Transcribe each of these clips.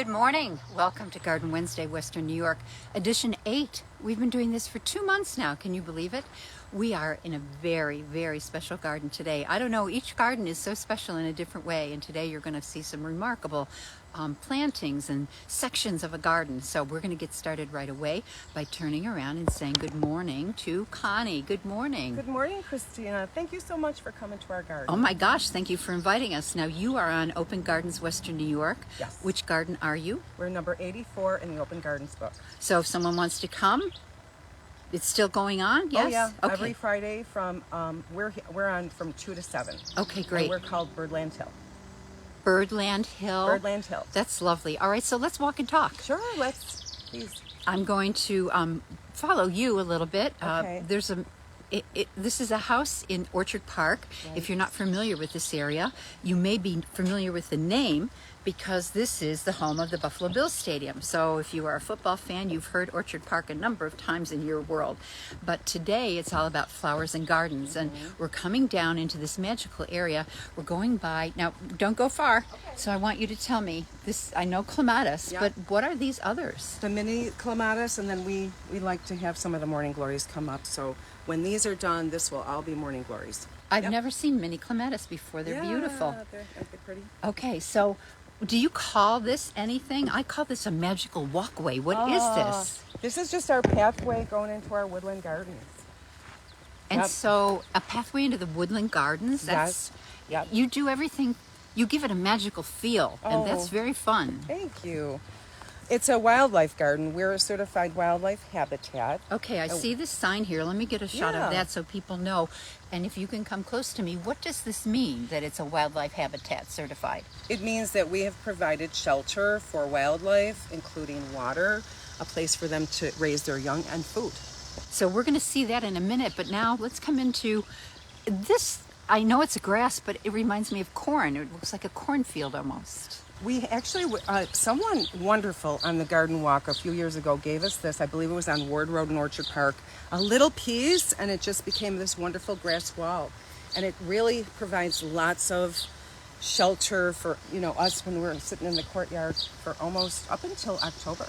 Good morning. Welcome to Garden Wednesday, Western New York, edition 8. We've been doing this for 2 months now. Can you believe it? We are in a very, very special garden today. I don't know, each garden is so special in a different way, and today you're going to see some remarkable plantings and sections of a garden. So we're going to get started right away by turning around and saying good morning to Connie. Good morning. Good morning, Christina. Thank you so much for coming to our garden. Oh my gosh, thank you for inviting us. Now you are on Open Gardens, Western New York. Yes. Which garden are you? We're number 84 in the Open Gardens book. So if someone wants to come, it's still going on? Yes? Oh yeah, Okay. every Friday from, we're on from 2 to 7. Okay, great. And we're called Birdland Hill. Birdland Hill. Birdland Hill. That's lovely. All right, so let's walk and talk. Sure, let's, please. I'm going to follow you a little bit. Okay. This is a house in Orchard Park. Right. If you're not familiar with this area, you may be familiar with the name because this is the home of the Buffalo Bills Stadium. So if you are a football fan, you've heard Orchard Park a number of times in your world. But today it's all about flowers and gardens, and we're coming down into this magical area. We're going by, now don't go far, okay. So I want you to tell me, this. I know clematis, Yeah. but what are these others? The mini clematis, and then we like to have some of the morning glories come up. So when these are done, this will all be morning glories. I've Yep. never seen mini clematis before. They're beautiful. Aren't they pretty? Okay, so do you call this anything? I call this a magical walkway. What is this? This is just our pathway going into our woodland gardens. And Yep. so a pathway into the woodland gardens. Yes. Yep. You do everything. You give it a magical feel, and that's Oh. very fun. Thank you. It's a wildlife garden. We're a certified wildlife habitat. Okay, I see this sign here. Let me get a shot Yeah. of that so people know. And if you can come close to me, what does this mean that it's a wildlife habitat certified? It means that we have provided shelter for wildlife, including water, a place for them to raise their young, and food. So we're going to see that in a minute, but now let's come into this. I know it's a grass, but it reminds me of corn. It looks like a cornfield almost. We actually, someone wonderful on the garden walk a few years ago gave us this. I believe it was on Ward Road in Orchard Park. A little piece, and it just became this wonderful grass wall. And it really provides lots of shelter for, us when we're sitting in the courtyard for almost up until October.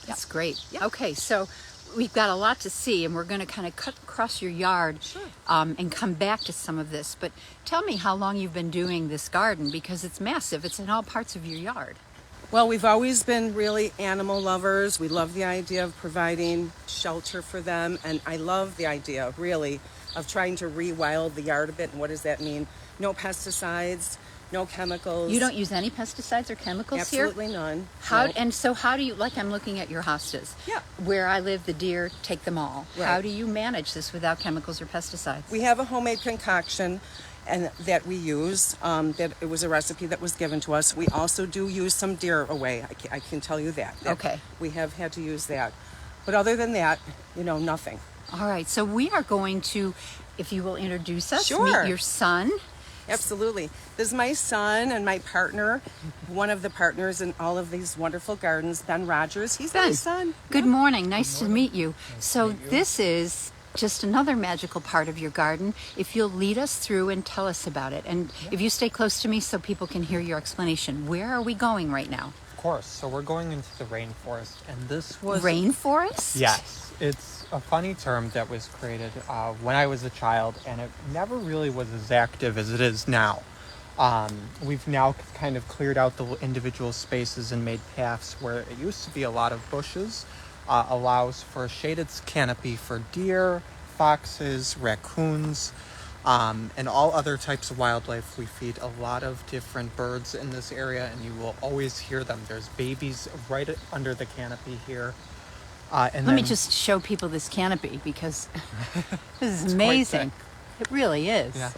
That's great. Yeah. Okay, so we've got a lot to see, and we're going to kind of cut across your yard. Sure. And come back to some of this. But tell me how long you've been doing this garden, because it's massive. It's in all parts of your yard. Well, we've always been really animal lovers. We love the idea of providing shelter for them. And I love the idea, really, of trying to rewild the yard a bit. And what does that mean? No pesticides, no chemicals. You don't use any pesticides or chemicals here? Absolutely none. How No. And so how do you, like I'm looking at your hostas. Yeah. Where I live, the deer take them all. Right. How do you manage this without chemicals or pesticides? We have a homemade concoction and that we use. That it was a recipe that was given to us. We also do use some deer away. I can tell you that. Okay. We have had to use that. But other than that, nothing. All right, so we are going to, if you will introduce us, Sure. meet your son. Absolutely. This is my son and my partner, one of the partners in all of these wonderful gardens, Ben Rogers. He's my Ben, son. good morning. Nice to meet you. So this is just another magical part of your garden. If you'll lead us through and tell us about it. And if you stay close to me so people can hear your explanation. Where are we going right now? Of course. So we're going into the rainforest, and this was... Rainforest? Yes. It's a funny term that was created when I was a child, and it never really was as active as it is now. We've now kind of cleared out the individual spaces and made paths where it used to be a lot of bushes. Allows for a shaded canopy for deer, foxes, raccoons, and all other types of wildlife. We feed a lot of different birds in this area, and you will always hear them. There's babies right under the canopy here. Let me just show people this canopy, because this is amazing. It really is. Yeah.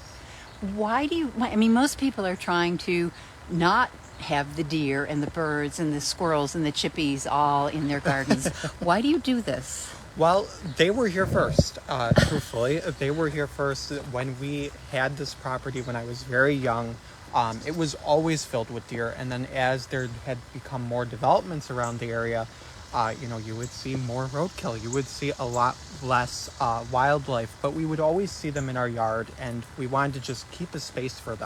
Why do you, I mean, most people are trying to not have the deer and the birds and the squirrels and the chippies all in their gardens. Why do you do this? Well, they were here first, truthfully. They were here first when we had this property when I was very young. It was always filled with deer, and then as there had become more developments around the area, you would see more roadkill. You would see a lot less wildlife, but we would always see them in our yard, and we wanted to just keep a space for them.